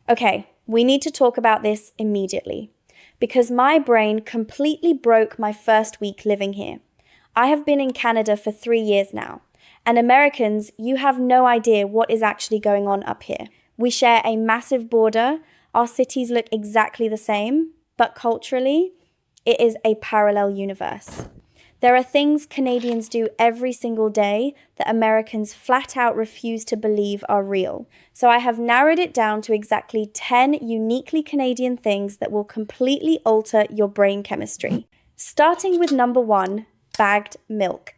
Okay, we need to talk about this immediately because my brain completely broke my first week living here. I have been in Canada for 3 years now, and Americans, you have no idea what is actually going on up here. We share a massive border, our cities look exactly the same, but culturally, it is a parallel universe. There are things Canadians do every single day that Americans flat out refuse to believe are real. So I have narrowed it down to exactly 10 uniquely Canadian things that will completely alter your brain chemistry. Starting with number one, bagged milk.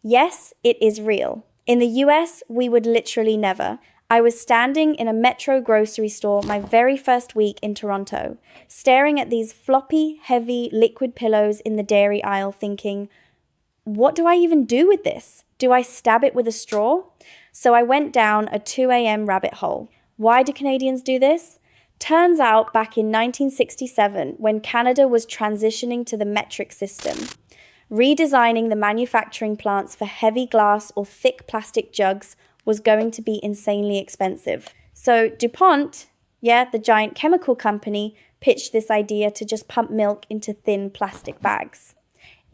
Yes, it is real. In the US, we would literally never. I was standing in a Metro grocery store my very first week in Toronto, staring at these floppy, heavy liquid pillows in the dairy aisle thinking, what do I even do with this? Do I stab it with a straw? So I went down a 2 a.m. rabbit hole. Why do Canadians do this? Turns out back in 1967, when Canada was transitioning to the metric system, redesigning the manufacturing plants for heavy glass or thick plastic jugs was going to be insanely expensive. So DuPont, the giant chemical company, pitched this idea to just pump milk into thin plastic bags.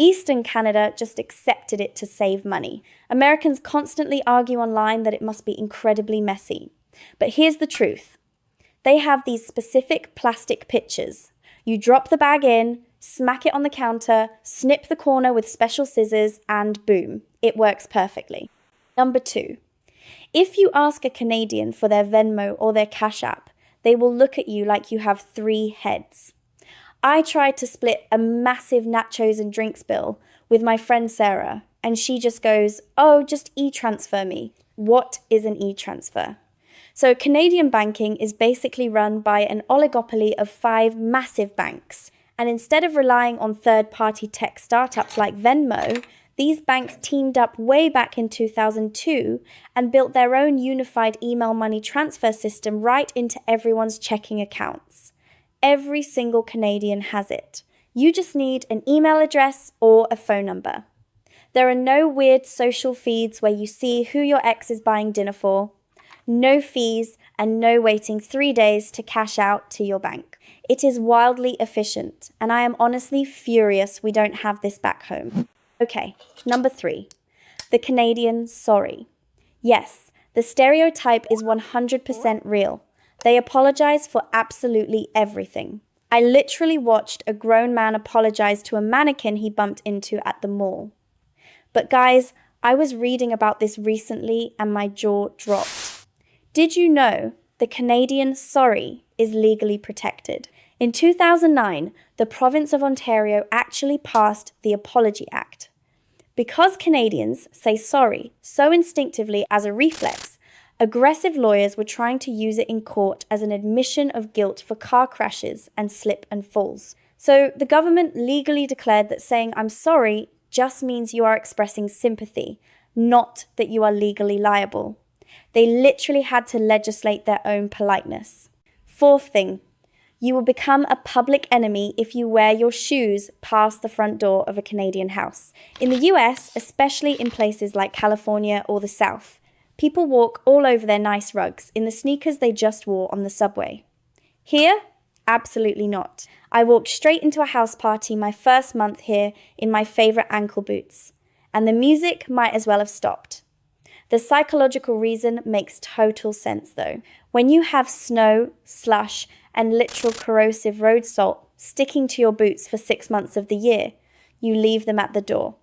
Eastern Canada just accepted it to save money. Americans constantly argue online that it must be incredibly messy. But here's the truth. They have these specific plastic pitchers. You drop the bag in, smack it on the counter, snip the corner with special scissors, and boom, it works perfectly. Number two, if you ask a Canadian for their Venmo or their Cash App, they will look at you like you have 3 heads. I tried to split a massive nachos and drinks bill with my friend Sarah, and she just goes, oh, just e-transfer me. What is an e-transfer? So Canadian banking is basically run by an oligopoly of 5 massive banks. And instead of relying on third-party tech startups like Venmo, these banks teamed up way back in 2002 and built their own unified email money transfer system right into everyone's checking accounts. Every single Canadian has it. You just need an email address or a phone number. There are no weird social feeds where you see who your ex is buying dinner for, no fees, and no waiting 3 days to cash out to your bank. It is wildly efficient, and I am honestly furious we don't have this back home. Okay, number 3, the Canadian sorry. Yes, the stereotype is 100% real. They apologize for absolutely everything. I literally watched a grown man apologize to a mannequin he bumped into at the mall. But guys, I was reading about this recently and my jaw dropped. Did you know the Canadian sorry is legally protected? In 2009, the province of Ontario actually passed the Apology Act. Because Canadians say sorry so instinctively as a reflex, aggressive lawyers were trying to use it in court as an admission of guilt for car crashes and slip and falls. So the government legally declared that saying I'm sorry just means you are expressing sympathy, not that you are legally liable. They literally had to legislate their own politeness. 4th thing, you will become a public enemy if you wear your shoes past the front door of a Canadian house. In the US, especially in places like California or the South, people walk all over their nice rugs in the sneakers they just wore on the subway. Here, absolutely not. I walked straight into a house party my first month here in my favorite ankle boots, and the music might as well have stopped. The psychological reason makes total sense though. When you have snow, slush, and literal corrosive road salt sticking to your boots for 6 months of the year, you leave them at the door.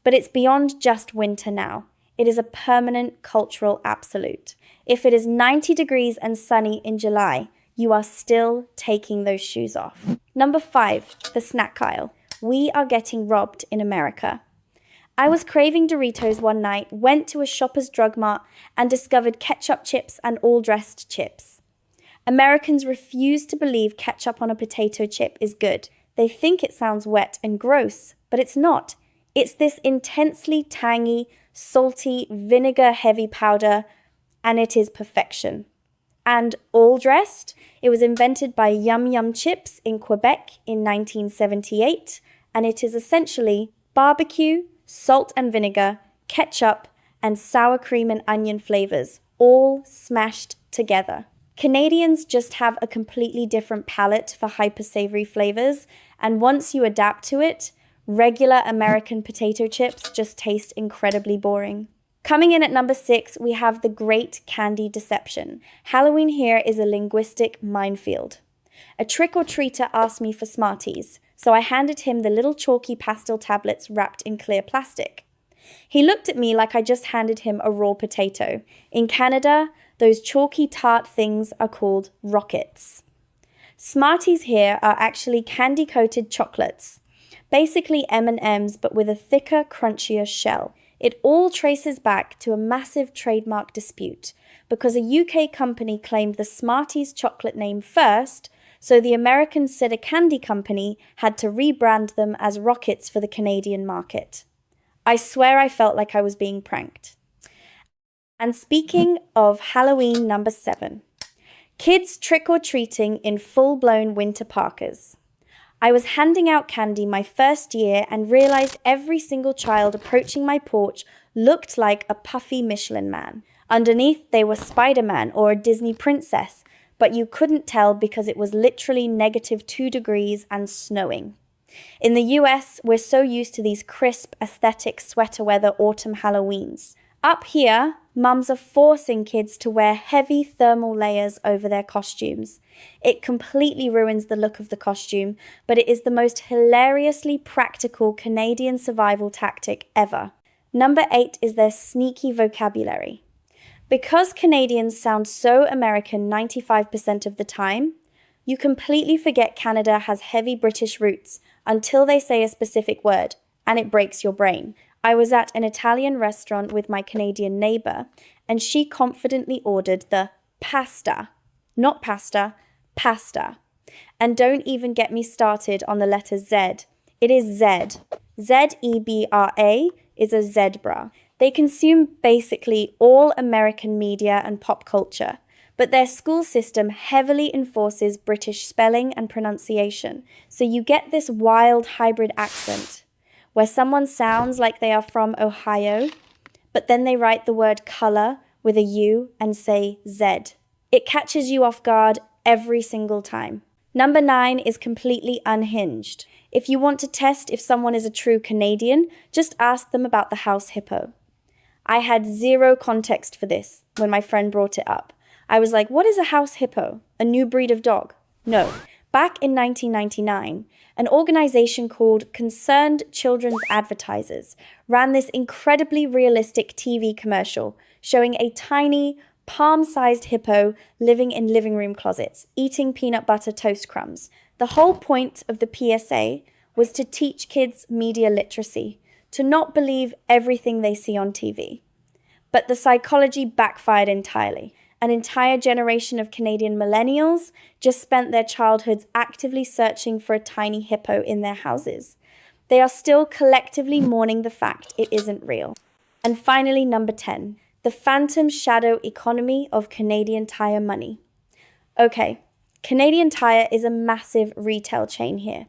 But it's beyond just winter now. It is a permanent cultural absolute. If it is 90 degrees and sunny in July, you are still taking those shoes off. Number 5, the snack aisle. We are getting robbed in America. I was craving Doritos one night, went to a Shoppers Drug Mart, and discovered ketchup chips and all-dressed chips. Americans refuse to believe ketchup on a potato chip is good. They think it sounds wet and gross, but it's not. It's this intensely tangy, salty, vinegar-heavy powder, and it is perfection. And all-dressed, it was invented by Yum Yum Chips in Quebec in 1978, and it is essentially barbecue, salt and vinegar, ketchup, and sour cream and onion flavors, all smashed together. Canadians just have a completely different palate for hyper savory flavors, and once you adapt to it, regular American potato chips just taste incredibly boring. Coming in at number 6, we have the Great Candy Deception. Halloween here is a linguistic minefield. A trick-or-treater asked me for Smarties, so I handed him the little chalky pastel tablets wrapped in clear plastic. He looked at me like I just handed him a raw potato. In Canada, those chalky tart things are called rockets. Smarties here are actually candy-coated chocolates. Basically M&Ms, but with a thicker, crunchier shell. It all traces back to a massive trademark dispute because a UK company claimed the Smarties chocolate name first, so the American Cider Candy Company had to rebrand them as Rockets for the Canadian market. I swear I felt like I was being pranked. And speaking of Halloween number 7, kids trick-or-treating in full-blown winter parkas. I was handing out candy my first year and realized every single child approaching my porch looked like a puffy Michelin man. Underneath, they were Spider-Man or a Disney princess, but you couldn't tell because it was literally -2 degrees and snowing. In the US, we're so used to these crisp, aesthetic sweater weather autumn Halloweens. Up here, mums are forcing kids to wear heavy thermal layers over their costumes. It completely ruins the look of the costume, but it is the most hilariously practical Canadian survival tactic ever. Number 8 is their sneaky vocabulary. Because Canadians sound so American 95% of the time, you completely forget Canada has heavy British roots until they say a specific word, and it breaks your brain. I was at an Italian restaurant with my Canadian neighbor, and she confidently ordered the pasta. Not pasta, pasta. And don't even get me started on the letter Z. It is Z. Zebra is a zebra. They consume basically all American media and pop culture, but their school system heavily enforces British spelling and pronunciation, so you get this wild hybrid accent where someone sounds like they are from Ohio, but then they write the word color with a U and say Z. It catches you off guard every single time. Number 9 is completely unhinged. If you want to test if someone is a true Canadian, just ask them about the house hippo. I had zero context for this when my friend brought it up. I was like, what is a house hippo? A new breed of dog? No. Back in 1999, an organization called Concerned Children's Advertisers ran this incredibly realistic TV commercial showing a tiny, palm-sized hippo living in living room closets, eating peanut butter toast crumbs. The whole point of the PSA was to teach kids media literacy, to not believe everything they see on TV. But the psychology backfired entirely. An entire generation of Canadian millennials just spent their childhoods actively searching for a tiny hippo in their houses. They are still collectively mourning the fact it isn't real. And finally, number 10, the phantom shadow economy of Canadian Tire money. Okay, Canadian Tire is a massive retail chain here.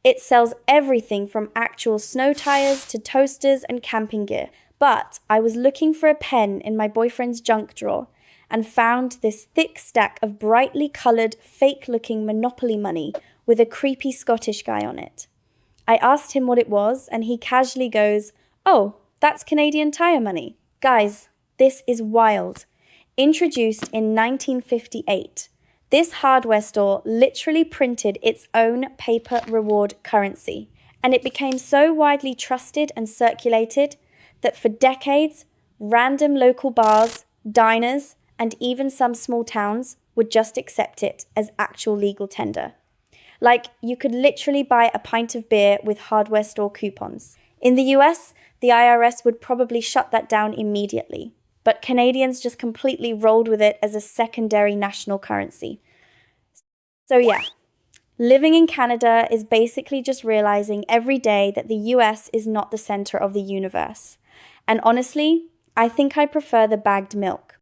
It sells everything from actual snow tires to toasters and camping gear. But I was looking for a pen in my boyfriend's junk drawer and found this thick stack of brightly coloured, fake-looking Monopoly money with a creepy Scottish guy on it. I asked him what it was, and he casually goes, "Oh, that's Canadian Tire money." Guys, this is wild. Introduced in 1958, this hardware store literally printed its own paper reward currency, and it became so widely trusted and circulated that for decades, random local bars, diners, and even some small towns would just accept it as actual legal tender. Like, you could literally buy a pint of beer with hardware store coupons. In the US, the IRS would probably shut that down immediately, but Canadians just completely rolled with it as a secondary national currency. So yeah, living in Canada is basically just realizing every day that the US is not the center of the universe. And honestly, I think I prefer the bagged milk.